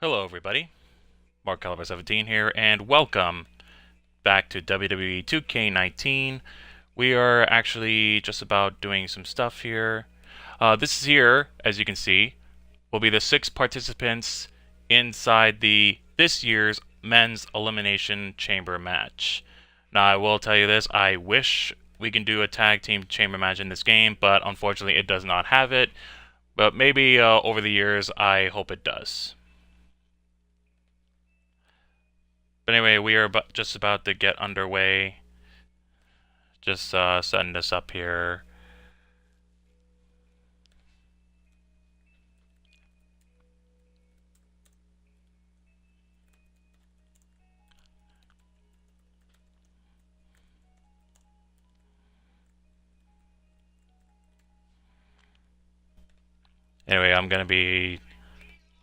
Hello everybody, Mark Caliber 17 here, and welcome back to WWE 2K19. We are actually just about doing some stuff here. This is here, as you can see, will be the 6 participants inside this year's Men's Elimination Chamber match. Now I will tell you this, I wish we can do a tag team chamber match in this game, but unfortunately it does not have it. But maybe over the years, I hope it does. But anyway, we are just about to get underway. Just setting this up here. Anyway,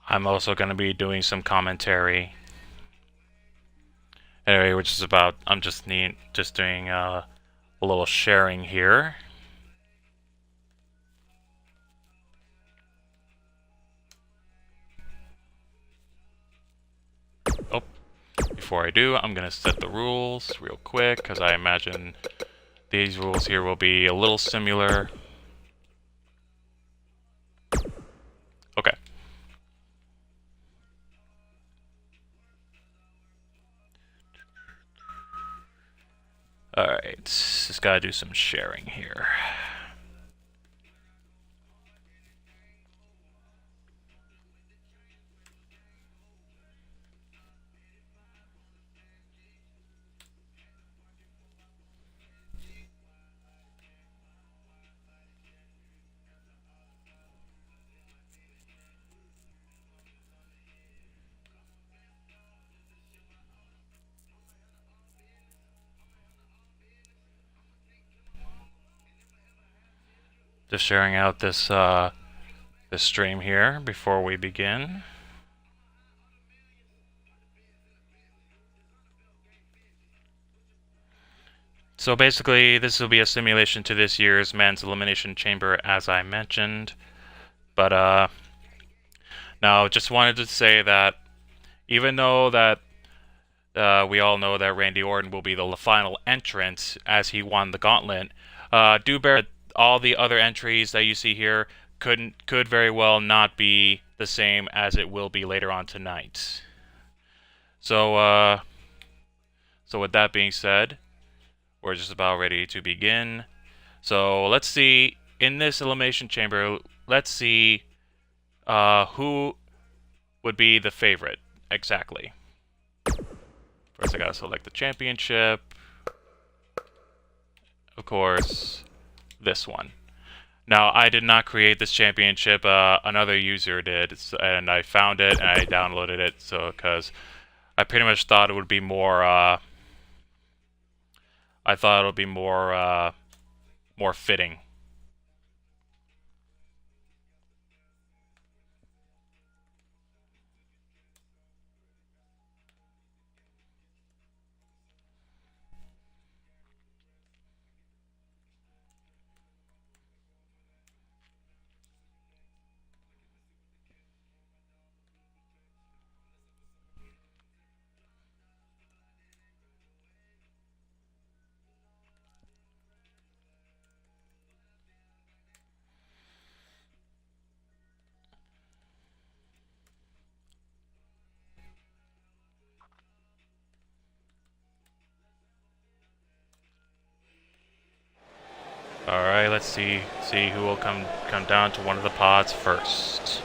I'm also gonna be doing some commentary. Anyway, I'm just doing a little sharing here. Oh, before I do, I'm gonna set the rules real quick, because I imagine these rules here will be a little similar. Okay. Alright, just gotta do some sharing here. Just sharing out this stream here before we begin. So basically, this will be a simulation to this year's Men's Elimination Chamber, as I mentioned. But now, just wanted to say that even though that we all know that Randy Orton will be the final entrant as he won the gauntlet, do bear all the other entries that you see here could very well not be the same as it will be later on tonight. So with that being said, we're just about ready to begin. So let's see, in this Elimination Chamber, let's see who would be the favorite exactly. First I gotta select the championship. Of course, this one. Now, I did not create this championship, another user did, and I found it and I downloaded it, so because I pretty much thought it would be more, more fitting. Alright, let's see who will come down to one of the pods first.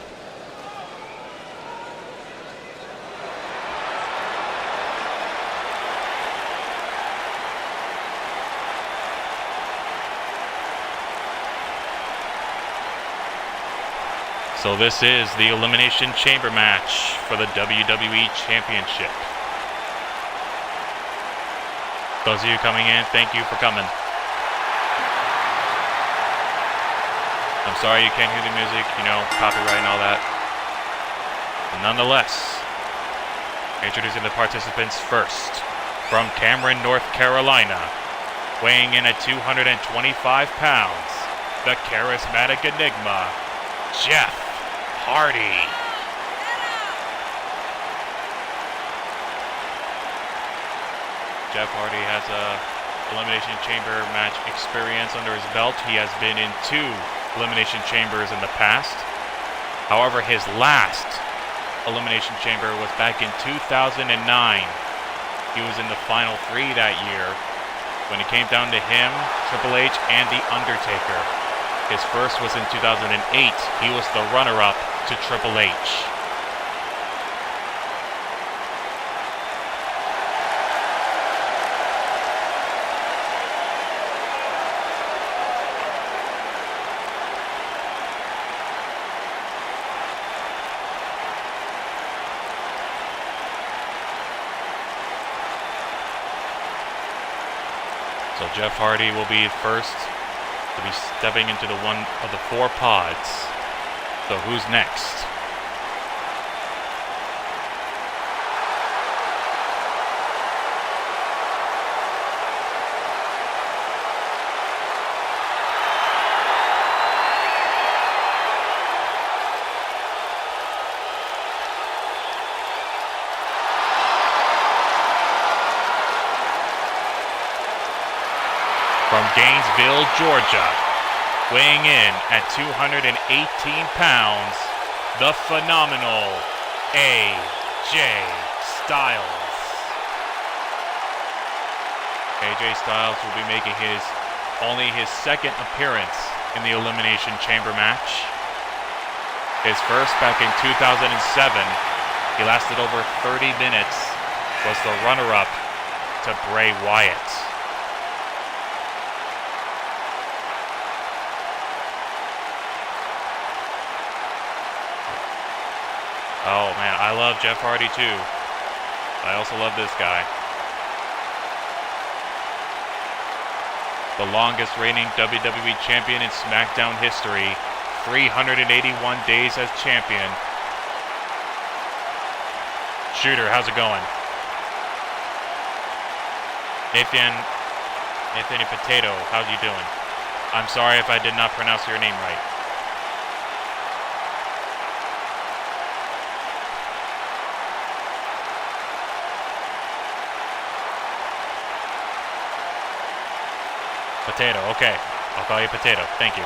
So this is the Elimination Chamber match for the WWE Championship. Those of you coming in, thank you for coming. I'm sorry you can't hear the music, you know, copyright and all that. But nonetheless, introducing the participants first. From Cameron, North Carolina, weighing in at 225 pounds, the charismatic enigma, Jeff Hardy. Jeff Hardy has a Elimination Chamber match experience under his belt. He has been in 2 Elimination Chambers in the past. However, his last Elimination Chamber was back in 2009. He was in the final 3 that year when it came down to him, Triple H, and The Undertaker. His first was in 2008. He was the runner-up to Triple H. So Jeff Hardy will be first to be stepping into the one of the 4 pods. So who's next? From Gainesville, Georgia, weighing in at 218 pounds, the phenomenal AJ Styles. AJ Styles will be making only his 2nd appearance in the Elimination Chamber match. His first back in 2007. He lasted over 30 minutes, was the runner-up to Bray Wyatt. Oh man, I love Jeff Hardy too. I also love this guy. The longest reigning WWE Champion in SmackDown history. 381 days as champion. Shooter, how's it going? Anthony Potato, how's you doing? I'm sorry if I did not pronounce your name right. Potato, okay. I'll call you Potato. Thank you.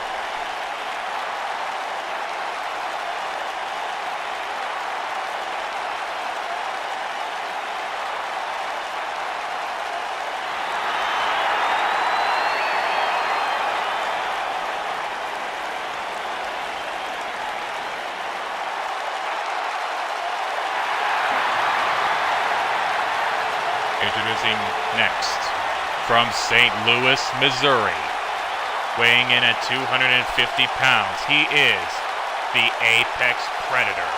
Introducing next, from St. Louis, Missouri, weighing in at 250 pounds, he is the Apex Predator,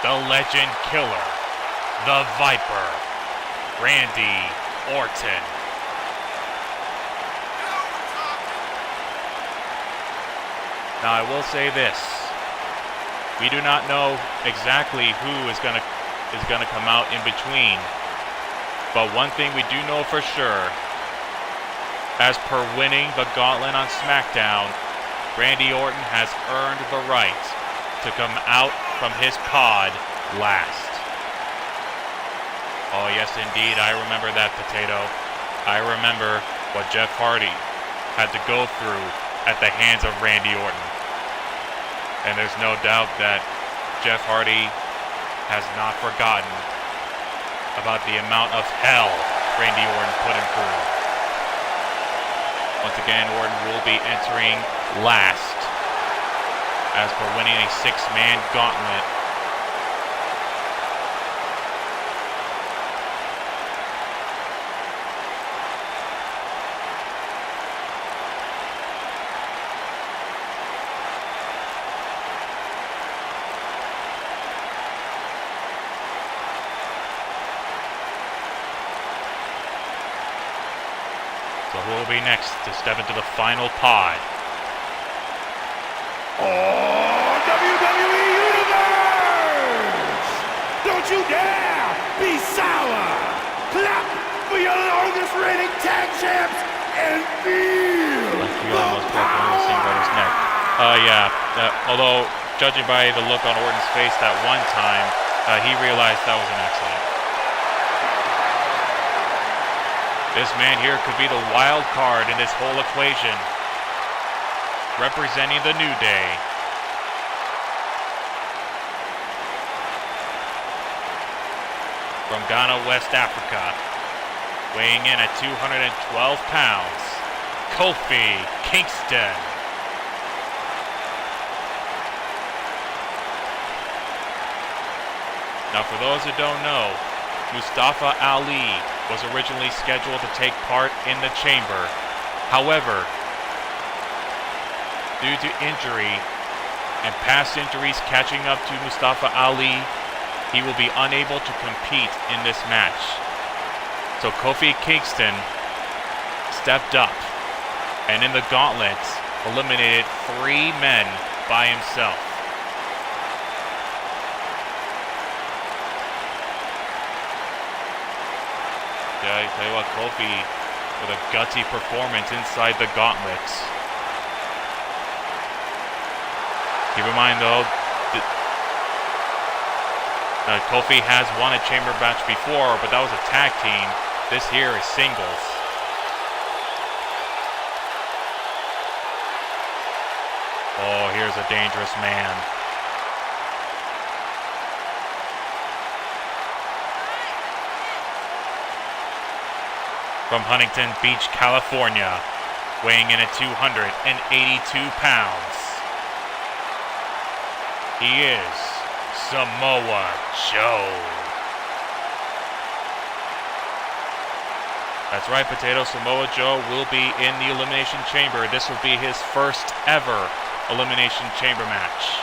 the Legend Killer, the Viper, Randy Orton. Now I will say this, we do not know exactly who is gonna come out in between. But one thing we do know for sure, as per winning the gauntlet on SmackDown, Randy Orton has earned the right to come out from his pod last. Oh yes indeed, I remember that, Potato. I remember what Jeff Hardy had to go through at the hands of Randy Orton. And there's no doubt that Jeff Hardy has not forgotten about the amount of hell Randy Orton put him through. Once again, Orton will be entering last as per winning a 6-man gauntlet. So who will be next to step into the final pod? Oh, WWE Universe! Don't you dare be sour! Clap for your longest reigning tag champs and feel the power! Although, judging by the look on Orton's face that one time, he realized that was an accident. This man here could be the wild card in this whole equation. Representing the New Day. From Ghana, West Africa. Weighing in at 212 pounds. Kofi Kingston. Now for those who don't know, Mustafa Ali was originally scheduled to take part in the Chamber. However, due to injury and past injuries catching up to Mustafa Ali, he will be unable to compete in this match. So Kofi Kingston stepped up and in the gauntlet eliminated 3 men by himself. I tell you what, Kofi with a gutsy performance inside the gauntlet. Keep in mind though, Kofi has won a chamber match before, but that was a tag team. This here is singles. Oh, here's a dangerous man. From Huntington Beach, California, weighing in at 282 pounds. He is Samoa Joe. That's right, Potato. Samoa Joe will be in the Elimination Chamber. This will be his first ever Elimination Chamber match.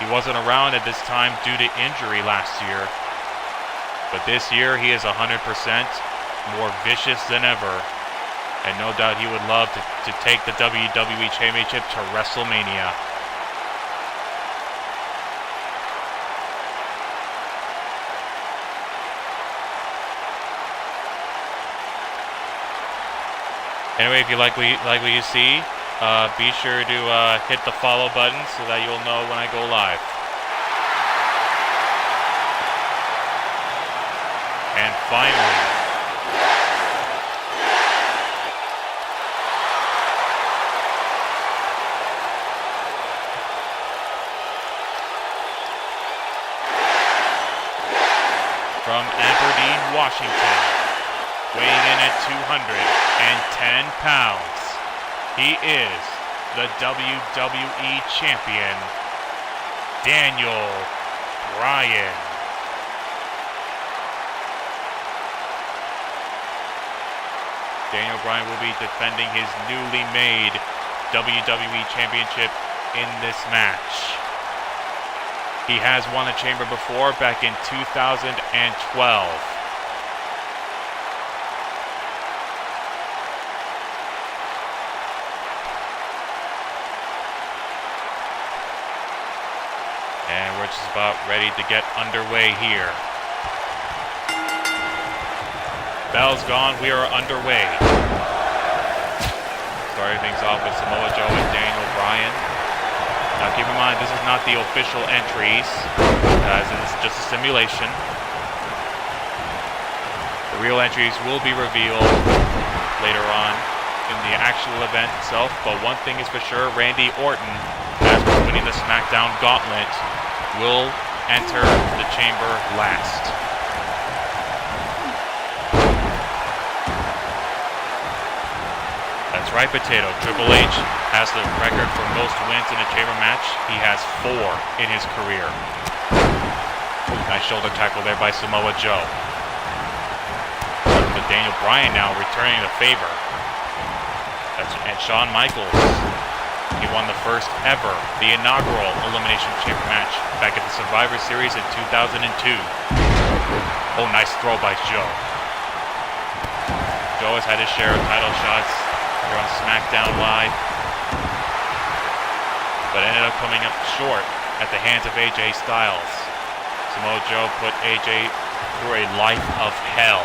He wasn't around at this time due to injury last year. But this year, he is 100% more vicious than ever. And no doubt he would love to take the WWE Championship to WrestleMania. Anyway, if you like what you see, be sure to hit the follow button so that you'll know when I go live. And finally, from Aberdeen, Washington, weighing in at 210 pounds, he is the WWE Champion, Daniel Bryan. Daniel Bryan will be defending his newly made WWE Championship in this match. He has won a chamber before back in 2012. And we're just about ready to get underway here. Bell's gone, we are underway. Starting things off with Samoa Joe and Daniel Bryan. Now keep in mind, this is not the official entries, as it's just a simulation. The real entries will be revealed later on in the actual event itself, but one thing is for sure, Randy Orton, as we're winning the SmackDown Gauntlet, will enter the chamber last. That's right, Potato. Triple H has the record for most wins in a chamber match. He has 4 in his career. Ooh, nice shoulder tackle there by Samoa Joe. But Daniel Bryan now returning the favor. And Shawn Michaels. He won the first ever, the inaugural Elimination Chamber match back at the Survivor Series in 2002. Oh, nice throw by Joe. Joe has had his share of title shots here on SmackDown Live, but ended up coming up short at the hands of AJ Styles. Samoa Joe put AJ through a life of hell,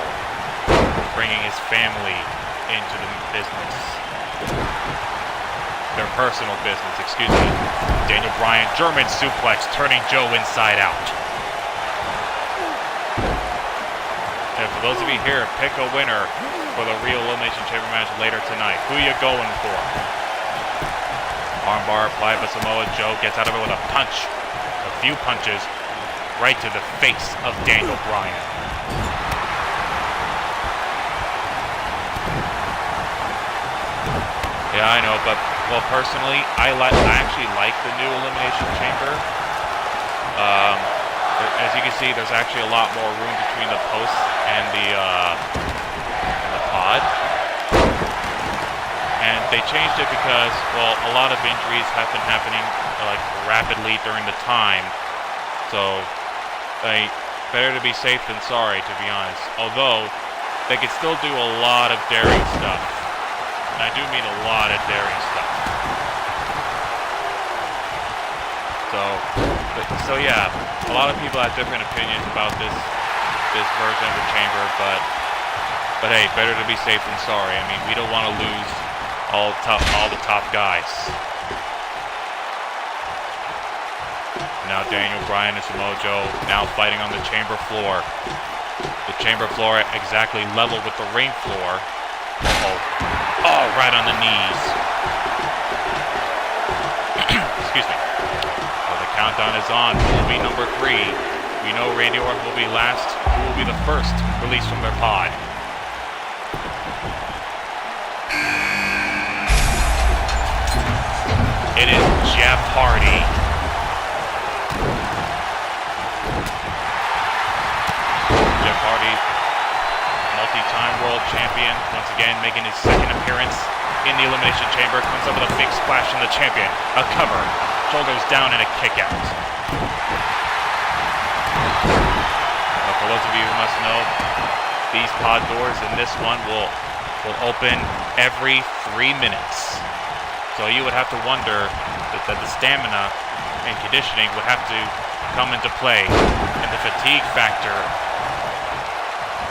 bringing his family into the business. Their personal business, excuse me. Daniel Bryan, German suplex, turning Joe inside out. And for those of you here, pick a winner for the real Elimination Chamber match later tonight. Who you going for? Armbar applied, but Samoa Joe gets out of it with a punch. A few punches right to the face of Daniel Bryan. Yeah, I know, but well, personally, I actually like the new Elimination Chamber. As you can see, there's actually a lot more room between the posts and the pod. And they changed it because, well, a lot of injuries have been happening like rapidly during the time. So, better to be safe than sorry, to be honest. Although, they could still do a lot of daring stuff. And I do mean a lot of daring stuff. So yeah, a lot of people have different opinions about this version of the chamber, but hey, better to be safe than sorry. I mean, we don't want to lose all the top guys. Now Daniel Bryan and Samoa Joe now fighting on the chamber floor. The chamber floor exactly level with the ring floor. Oh, right on the knees. Excuse me. Well, the countdown is on. Who will be number 3? We know Randy Orton will be last. Who will be the first released from their pod? It is Jeff Hardy. Jeff Hardy, multi-time world champion, once again making his second appearance in the Elimination Chamber, comes up with a big splash from the champion, a cover, shoulders down, and a kick out. But for those of you who must know, these pod doors in this one will open every 3 minutes. So you would have to wonder that the stamina and conditioning would have to come into play, and the fatigue factor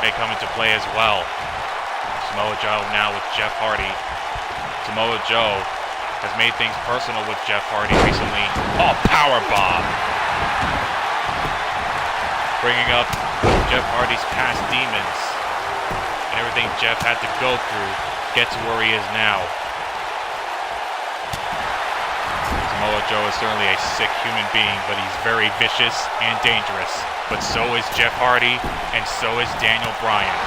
may come into play as well. Samoa Joe now with Jeff Hardy. Samoa Joe has made things personal with Jeff Hardy recently. Oh, powerbomb! Bringing up Jeff Hardy's past demons and everything Jeff had to go through to get to where he is now. Samoa Joe is certainly a sick human being, but he's very vicious and dangerous. But so is Jeff Hardy, and so is Daniel Bryan.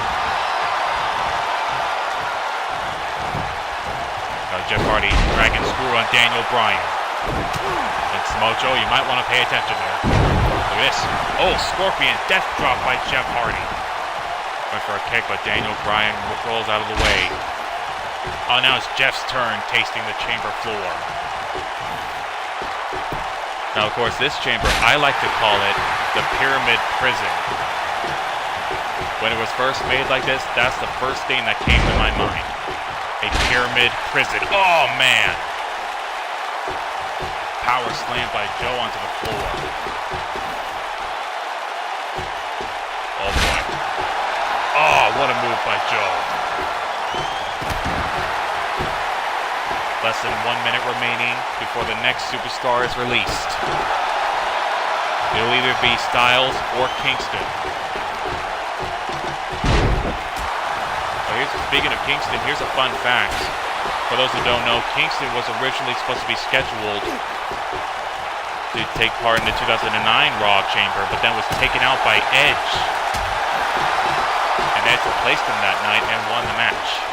Jeff Hardy, dragon screw on Daniel Bryan. And Samoa Joe, you might want to pay attention there. Look at this. Oh, Scorpion death drop by Jeff Hardy. Went for a kick, but Daniel Bryan rolls out of the way. Oh, now it's Jeff's turn, tasting the chamber floor. Now, of course, this chamber, I like to call it the Pyramid Prison. When it was first made like this, that's the first thing that came to my mind. A pyramid prison. Oh, man! Power slam by Joe onto the floor. Oh, boy. Oh, what a move by Joe. Less than 1 minute remaining before the next superstar is released. It'll either be Styles or Kingston. Speaking of Kingston, here's a fun fact. For those who don't know, Kingston was originally supposed to be scheduled to take part in the 2009 Raw Chamber, but then was taken out by Edge. And Edge replaced him that night and won the match.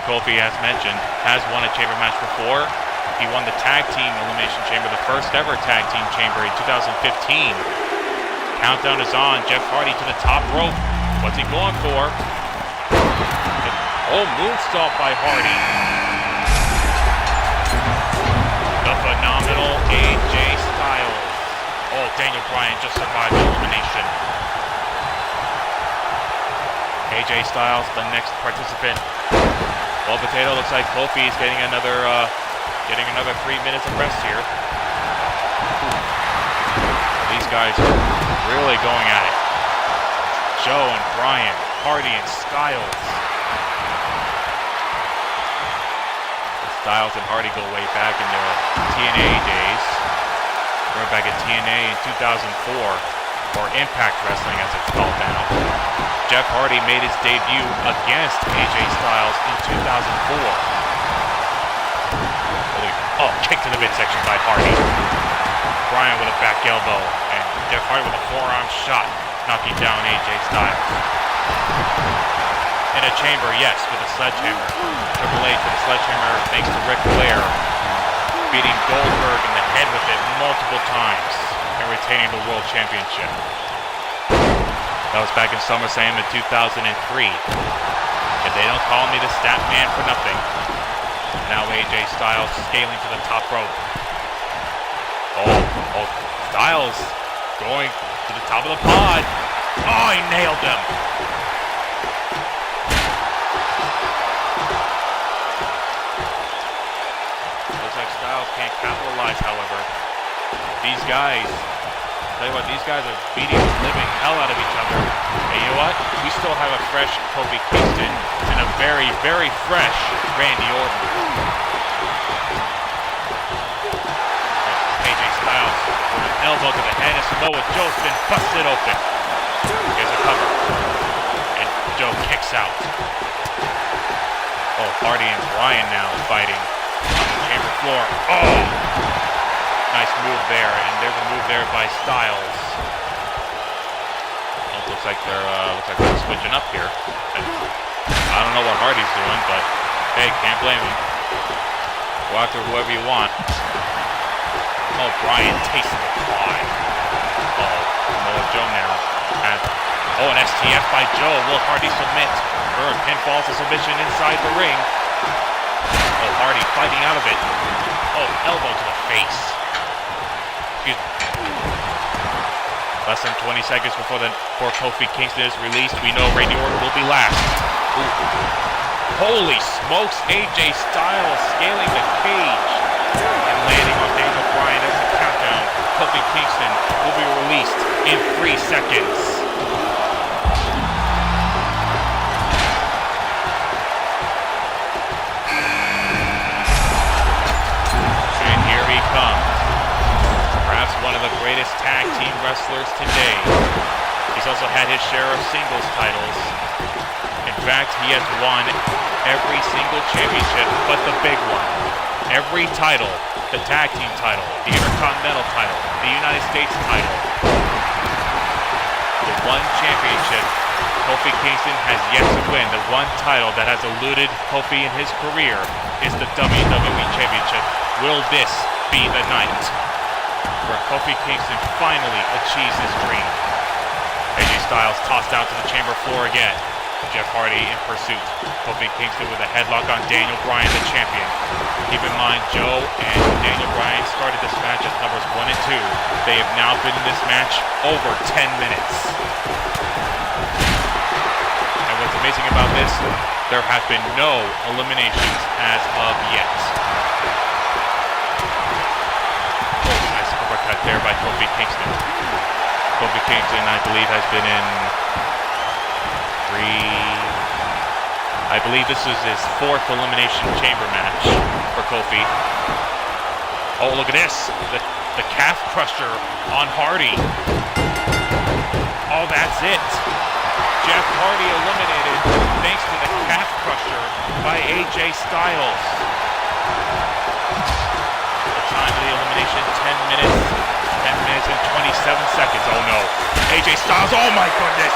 Kofi, as mentioned, has won a chamber match before. He won the Tag Team Elimination Chamber, the first ever Tag Team Chamber in 2015. Countdown is on. Jeff Hardy to the top rope. What's he going for? Oh, moonsault by Hardy. The phenomenal AJ Styles. Oh, Daniel Bryan just survived the elimination. AJ Styles, the next participant. Well, Potato, looks like Kofi is getting another 3 minutes of rest here. These guys are really going at it. Joe and Bryan, Hardy and Styles. Styles and Hardy go way back in their TNA days. We're back at TNA in 2004, or Impact Wrestling as it's called now. Jeff Hardy made his debut against AJ Styles in 2004. Oh, kick to the midsection by Hardy. Bryan with a back elbow, and Jeff Hardy with a forearm shot, knocking down AJ Styles. In a chamber, yes, with a sledgehammer. Triple H with a sledgehammer thanks to Ric Flair, beating Goldberg in the head with it multiple times and retaining the World Championship. That was back in SummerSlam in 2003. And they don't call me the Stat Man for nothing. Now AJ Styles scaling to the top rope. Oh, Styles going to the top of the pod. Oh, he nailed him. Looks like Styles can't capitalize, however. These guys, tell you what, these guys are beating the living hell out of each other. And you know what? We still have a fresh Kofi Kingston and a very, very fresh Randy Orton. AJ Styles with an elbow to the head, and Samoa Joe's been busted open. Here's a cover. And Joe kicks out. Oh, Hardy and Bryan now fighting on the chamber floor. Oh! Nice move there, and there's a move there by Styles. It looks like they're switching up here. And I don't know what Hardy's doing, but hey, can't blame him. Go after whoever you want. Oh, Bryan tasting the fly. Samoa Joe now has. Oh, an STF by Joe. Will Hardy submit? Or pinfalls a submission inside the ring. Oh, Hardy fighting out of it. Oh, elbow to the face. Excuse me. Less than 20 seconds before Kofi Kingston is released. We know Randy Orton will be last. Ooh. Holy smokes, AJ Styles scaling the cage and landing on Daniel Bryan as a countdown. Kofi Kingston will be released in 3 seconds. And here he comes. Perhaps one of the greatest tag team wrestlers today. He's also had his share of singles titles. In fact, he has won every single championship but the big one. Every title, the tag team title, the Intercontinental title, the United States title. The one championship Kofi Kingston has yet to win, the one title that has eluded Kofi in his career, is the WWE Championship. Will this be the night where Kofi Kingston finally achieves his dream? AJ Styles tossed out to the chamber floor again. Jeff Hardy in pursuit. Kofi Kingston with a headlock on Daniel Bryan, the champion. Keep in mind, Joe and Daniel Bryan started this match as numbers 1 and 2. They have now been in this match over 10 minutes. And what's amazing about this, there have been no eliminations as of yet. Oh, nice uppercut there by Kofi Kingston. Kofi Kingston, I believe, has been in I believe this is his 4th Elimination Chamber match for Kofi. Oh, look at this. The calf crusher on Hardy. Oh, that's it. Jeff Hardy eliminated thanks to the calf crusher by AJ Styles. The time of the elimination, 10 minutes. 10 minutes and 27 seconds. Oh, no. AJ Styles, oh my goodness.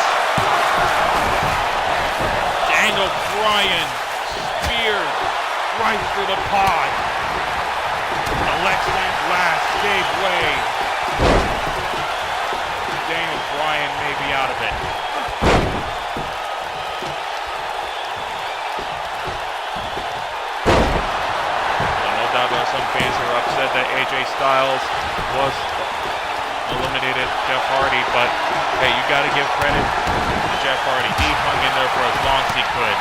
Daniel Bryan speared right through the pod. Alexa's last gave way. Daniel Bryan may be out of it. Well, no doubt there are some fans who are upset that AJ Styles was eliminated Jeff Hardy, but hey, you gotta give credit to Jeff Hardy. He hung in there for as long as he could.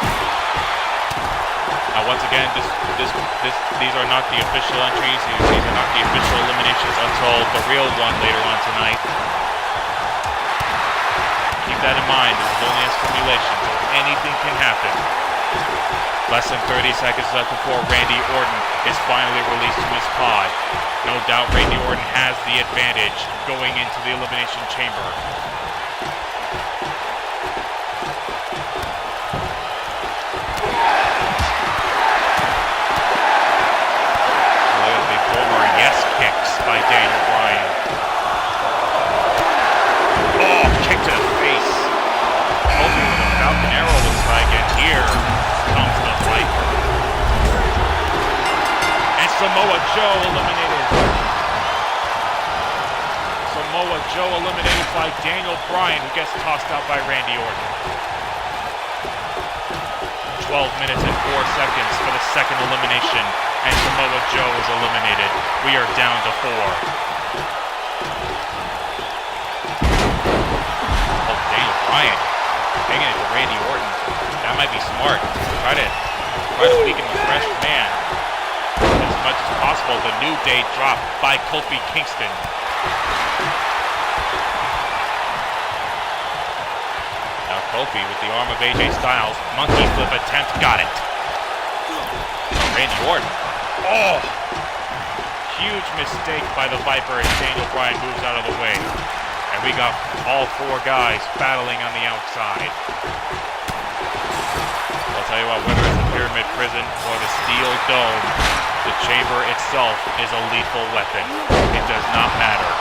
Now once again, these are not the official entries. These are not the official eliminations until the real one later on tonight. He keep that in mind. This is only a simulation, so anything can happen. Less than 30 seconds left before Randy Orton is finally released from his pod. No doubt Randy Orton has the advantage going into the Elimination Chamber. Yes kicks by Daniel Bryan. Oh, kick to the face. Kofi with a Falcon Arrow looks like, and here comes the Viper. And Samoa Joe eliminated. Samoa Joe eliminated by Daniel Bryan, who gets tossed out by Randy Orton. 12 minutes and 4 seconds for the second elimination. And Samoa Joe is eliminated. We are down to 4. Oh, Daniel Bryan hanging it to Randy Orton. That might be smart. Try to weaken the fresh man as much as possible. The New Day drop by Kofi Kingston. Now Kofi with the arm of AJ Styles. Monkey flip attempt. Got it. Randy Orton. Oh! Huge mistake by the Viper as Daniel Bryan moves out of the way. And we got all 4 guys battling on the outside. I'll tell you what, whether it's the Pyramid Prison or the Steel Dome, the chamber itself is a lethal weapon. It does not matter.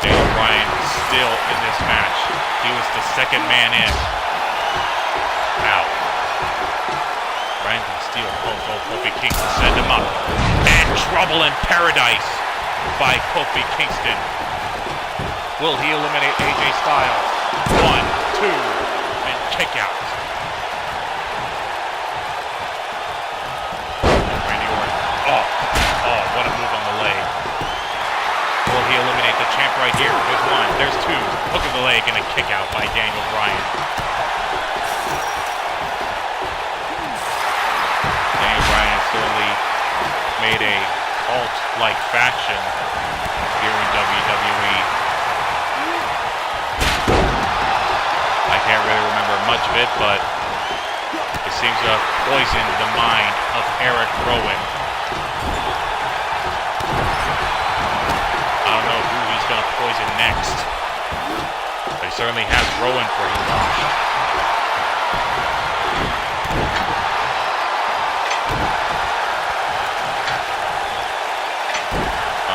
Daniel Bryan still in this match. He was the second man in. Now, Bryan can steal Kofi Kingston, send him up. And trouble in paradise by Kofi Kingston. Will he eliminate AJ Styles? 1, 2, and kick out. Randy Orton. Oh, what a move on the leg. Will he eliminate the champ right here? There's 1, there's 2. Hook of the leg and a kick out by Daniel Bryan. Daniel Bryan has certainly made a cult-like faction here in WWE. I can't really remember much of it, but it seems to have poisoned the mind of Eric Rowan. I don't know who he's going to poison next, but he certainly has Rowan brainwashed.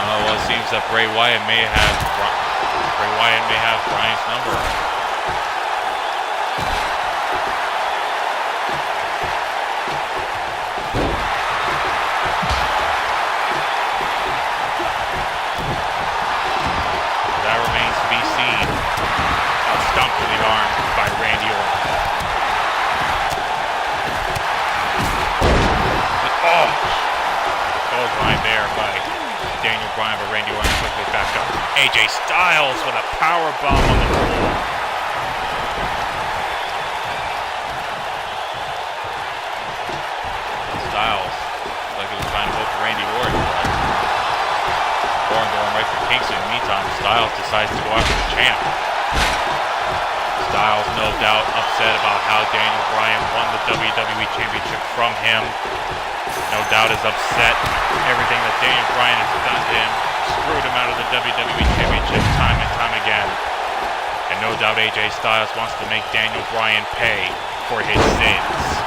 Well, it seems that Bray Wyatt may have Bryan's number. Stomp to the arm by Randy Orton. Oh! The clothesline there by Daniel Bryan, but Randy Orton quickly back up. AJ Styles with a power bomb on the floor. Styles looks like he was trying to vote for Randy Orton, but Orton going right for Kingston. In the meantime, Styles decides to go after the champ. Styles, no doubt, upset about how Daniel Bryan won the WWE Championship from him. No doubt is upset. Everything that Daniel Bryan has done to him screwed him out of the WWE Championship time and time again. And no doubt AJ Styles wants to make Daniel Bryan pay for his sins.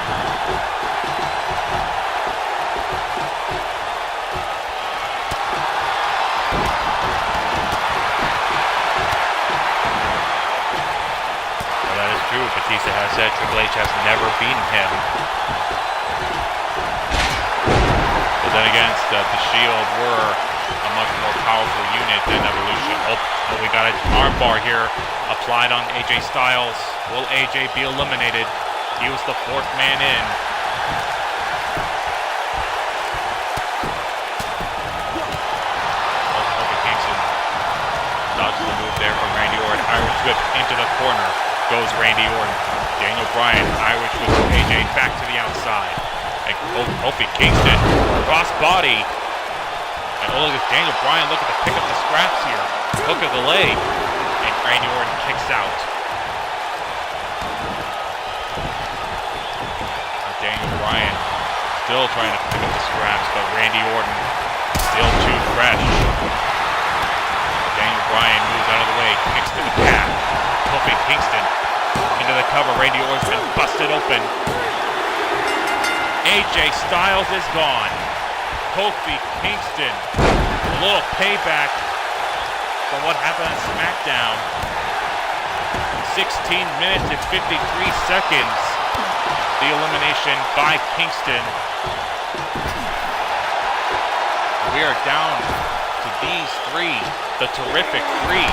Batista has said Triple H has never beaten him. But then again, the Shield were a much more powerful unit than Evolution. Oh, we got an armbar here applied on AJ Styles. Will AJ be eliminated? He was the 4th man in. Kofi Kingston dodges the move there from Randy Orton. Irish whip into the corner. Goes Randy Orton. Daniel Bryan, Irish with AJ back to the outside. And Kofi Kingston, cross body. Oh, look at Daniel Bryan looking to pick up the scraps here. Hook of the leg. And Randy Orton kicks out. Daniel Bryan still trying to pick up the scraps, but Randy Orton still too fresh. Daniel Bryan moves out of the way, kicks to the calf. Kofi Kingston into the cover. Randy Orton's been busted open. AJ Styles is gone. Kofi Kingston, a little payback from what happened on SmackDown. 16 minutes and 53 seconds. The elimination by Kingston. We are down to these three, the terrific three.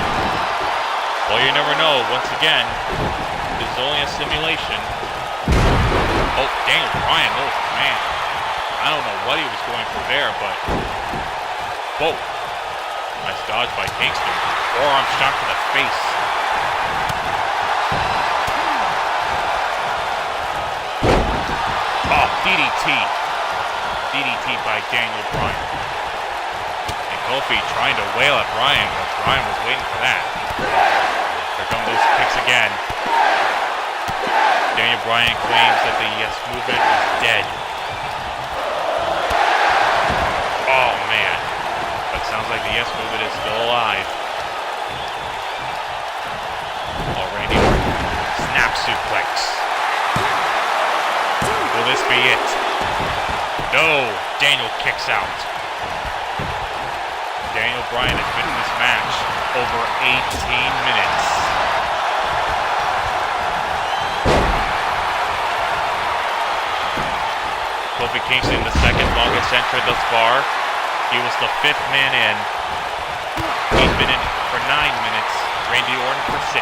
Well, you never know. Once again, this is only a simulation. Oh, Daniel Bryan, oh man. I don't know what he was going for there, but whoa. Nice dodge by Kingston. Forearm shot to the face. Oh, DDT. DDT by Daniel Bryan. And Kofi trying to wail at Bryan, but Bryan was waiting for that. Here come those kicks again. Daniel Bryan claims that the Yes Movement is dead. Oh, man. But sounds like the Yes Movement is still alive. Oh, Randy Orton. Snap suplex. Will this be it? No! Daniel kicks out. Daniel Bryan has been in this match over 18 minutes. Kofi Kingston, the second longest entrant thus far. He was the 5th man in. He's been in for 9 minutes. Randy Orton for 6.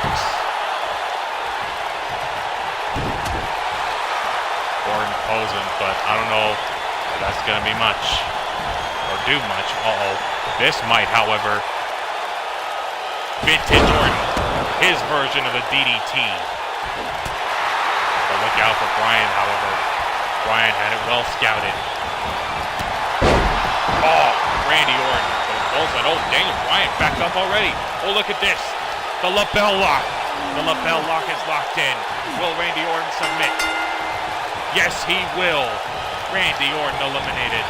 Orton posing, but I don't know if that's going to be much or do much. Uh-oh. This might, however, vintage Orton, his version of the DDT. But look out for Bryan, however. Bryan had it well scouted. Oh, Randy Orton. Oh, Daniel Bryan back up already. Oh, look at this. The lapel lock. The lapel lock is locked in. Will Randy Orton submit? Yes, he will. Randy Orton eliminated.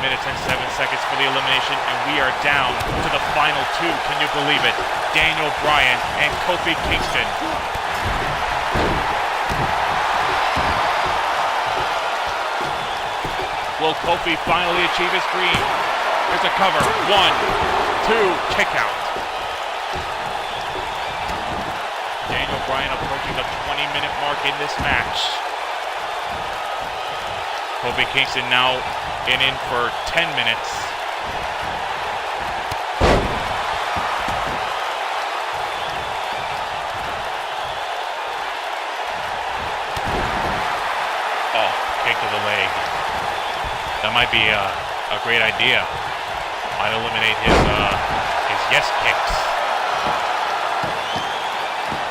Minutes and 7 seconds for the elimination, and we are down to the final 2. Can you believe it? Daniel Bryan and Kofi Kingston. Will Kofi finally achieve his dream? Here's a cover. 1, 2, kick out. Daniel Bryan approaching the 20-minute mark in this match. Kofi Kingston now in for 10 minutes. Oh, kick to the leg. That might be a great idea. Might eliminate his yes kicks.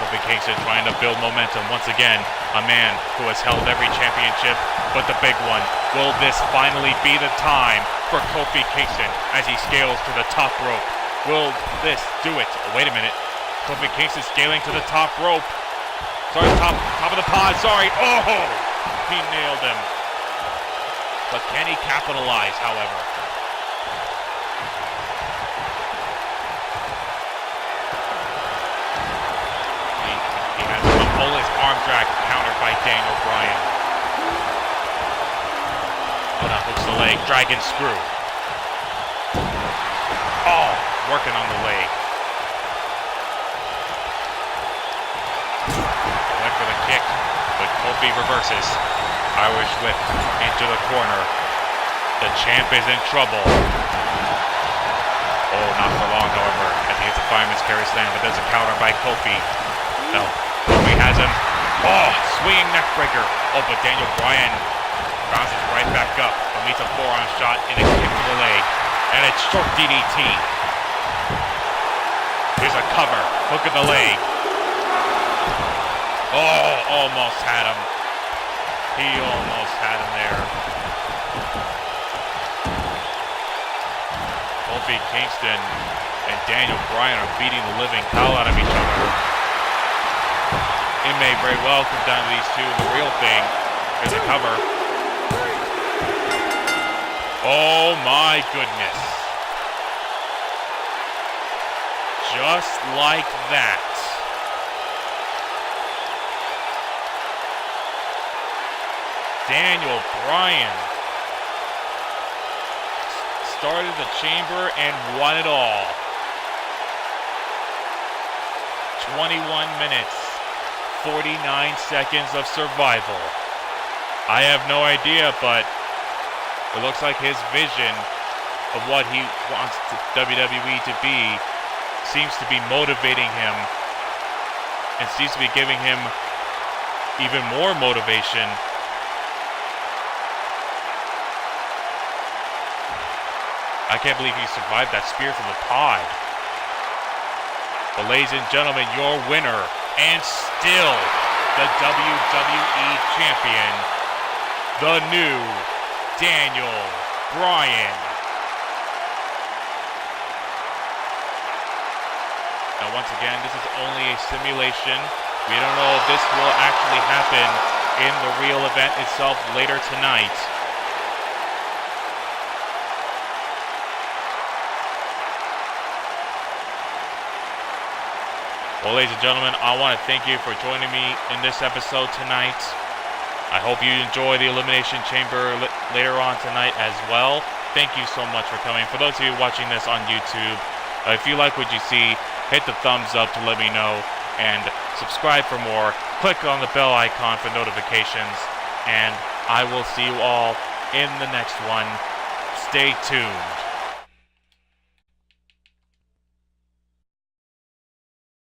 Kofi Kingston trying to build momentum once again. A man who has held every championship but the big one. Will this finally be the time for Kofi Kingston as he scales to the top rope? Will this do it? Oh, wait a minute. Kofi Kingston scaling to the top rope. Sorry, top of the pod. Sorry. Oh, he nailed him. But can he capitalize, however? He has a Polish arm drag countered by Daniel Bryan. Oh, now hooks the leg. Dragon screw. Oh, working on the leg. Went for the kick, but Kofi reverses. Irish whip into the corner. The champ is in trouble. Oh, not for long, however. I think it's a fireman's carry slam, but there's a counter by Kofi. No, Kofi has him. Oh, swinging neck breaker. Oh, but Daniel Bryan bounces right back up, but meets a forearm shot and a kick to the leg. And it's short DDT. Here's a cover. Hook of the leg. Oh, almost had him. He almost had him there. Kofi Kingston and Daniel Bryan are beating the living hell out of each other. It may very well come down to these two. The real thing is a cover. Oh my goodness. Just like that. Daniel Bryan started the chamber and won it all. 21 minutes, 49 seconds of survival. I have no idea, but it looks like his vision of what he wants WWE to be seems to be motivating him and seems to be giving him even more motivation. I can't believe he survived that spear from the pod. But ladies and gentlemen, your winner and still the WWE Champion, the new Daniel Bryan. Now once again, this is only a simulation. We don't know if this will actually happen in the real event itself later tonight. Well, ladies and gentlemen, I want to thank you for joining me in this episode tonight. I hope you enjoy the Elimination Chamber later on tonight as well. Thank you so much for coming. For those of you watching this on YouTube, if you like what you see, hit the thumbs up to let me know, and subscribe for more. Click on the bell icon for notifications, and I will see you all in the next one. Stay tuned.